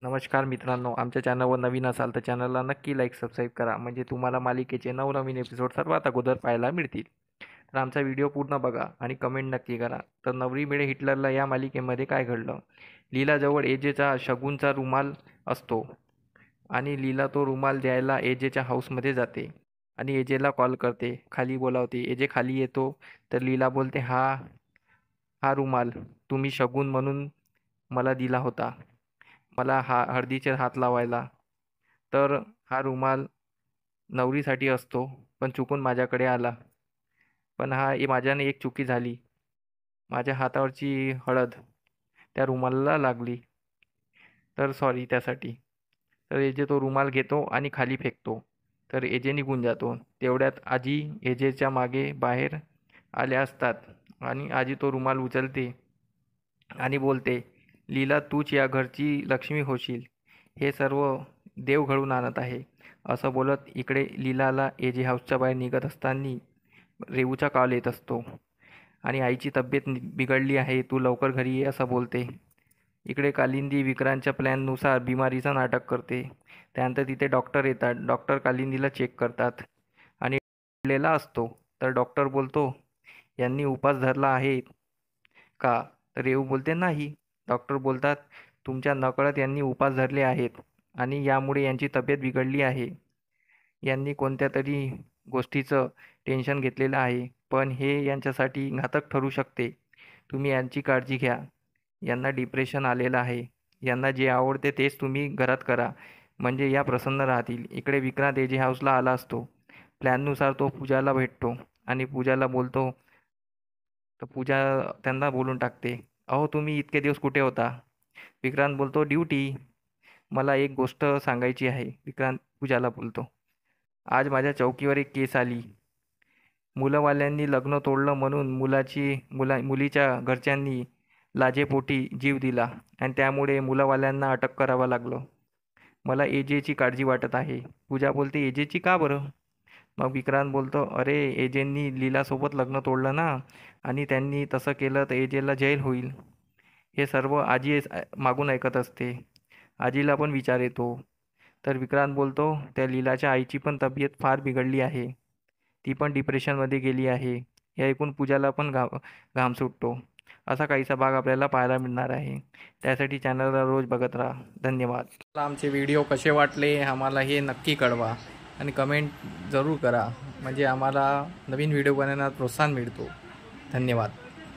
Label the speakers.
Speaker 1: नमस्कार मित्रांनो, आमच्या चॅनलवर नवीन असाल तर चॅनलला नक्की लाईक सबस्क्राईब करा, म्हणजे तुम्हाला मालिकेचे नवनवीन एपिसोड सर्वात अगोदर पाहायला मिळतील. तर आमचा व्हिडिओ पूर्ण बघा आणि कमेंट नक्की करा. तर नवरी मिळे हिटलरला या मालिकेमध्ये काय घडलं? लीलाजवळ एजेचा शगुनचा रुमाल असतो आणि लीला तो रुमाल द्यायला एजेच्या हाऊसमध्ये जाते आणि एजेला कॉल करते, खाली बोलावते. एजे खाली येतो तर लीला बोलते, हा हा रुमाल तुम्ही शगुन म्हणून मला दिला होता, मला हळदीचे हात लावायला. तर हा रुमाल नवरीसाठी असतो, पण चुकून माझ्याकडे आला. पण माझ्याने एक चुकी झाली. माझ्या हातावरची हळद त्या रुमालाला लागली. तर सॉरी त्यासाठी. तर एजे तो रुमाल घेतो आणि खाली फेकतो. तर एजे निघून जातो. तेवढ्यात आजी एजेच्या मागे बाहेर आल्या असतात आणि आजी तो रुमाल उचलते आणि बोलते, लीला तूच या घरची लक्ष्मी होशील. हे सर्व देव घडवून आणत आहे. असं बोलत इकडे लीलाला एजे हाऊसच्या बाहेर निघत असताना रेवूचा कॉल येत असतो आणि आईची तब्येत बिघडली आहे, तू लवकर घरी ये असं बोलते. इकडे कालिंदी विक्रांतच्या प्लॅननुसार बिमारीचं नाटक करते. त्यानंतर तिथे डॉक्टर येतात. डॉक्टर कालिंदीला चेक करतात आणि पडलेला असतो. तर डॉक्टर बोलतो, यांनी उपास धरला आहे का? तर रेवू बोलते, नाही. डॉक्टर बोलतात, तुमच्या नकळत यांनी उपास धरले आहेत आणि यामुळे यांची तब्येत बिघडली आहे. यांनी कोणत्या तरी गोष्टीचं टेन्शन घेतलेलं आहे, पण हे यांच्यासाठी घातक ठरू शकते. तुम्ही यांची काळजी घ्या. यांना डिप्रेशन आलेलं आहे. यांना जे आवडते तेच तुम्ही घरात करा, म्हणजे या प्रसन्न राहतील. इकडे विक्रांत एजे हाऊसला आला असतो. प्लॅननुसार तो पूजाला भेटतो आणि पूजाला बोलतो. तर पूजा त्यांना बोलून टाकते, अहो तुम्ही इतके दिवस कुठे होता? विक्रांत बोलतो, ड्युटी. मला एक गोष्ट सांगायची आहे. विक्रांत पूजाला बोलतो, आज माझ्या चौकीवर एक केस आली. मुलंवाल्यांनी लग्न तोडलं म्हणून मुलीच्या घरच्यांनी लाजेपोटी जीव दिला आणि त्यामुळे मुलंवाल्यांना अटक करावं लागलं. मला एजेची काळजी वाटत आहे. पूजा बोलते, एजेची का बरं? मग विक्रांत बोलतो, अरे एजेंनी लीलासोबत लग्न तोडलं ना, आणि त्यांनी तसं केलं तर एजेला जेल होईल. हे सर्व आजी मागून ऐकत असते. आजीला पण विचार येतो. तर विक्रांत बोलतो, त्या लीलाच्या आईची पण तब्येत फार बिघडली आहे. ती पण डिप्रेशनमध्ये गेली आहे. हे ऐकून पूजाला पण घाम सुटतो. असा काहीसा भाग आपल्याला पाहायला मिळणार आहे. त्यासाठी चॅनलला रोज बघत राहा. धन्यवाद. आमचे व्हिडिओ कसे वाटले आम्हाला हे नक्की कळवा आणि कमेंट जरूर करा, म्हणजे आम्हाला नवीन व्हिडिओ बनवण्यात प्रोत्साहन मिळतो. धन्यवाद.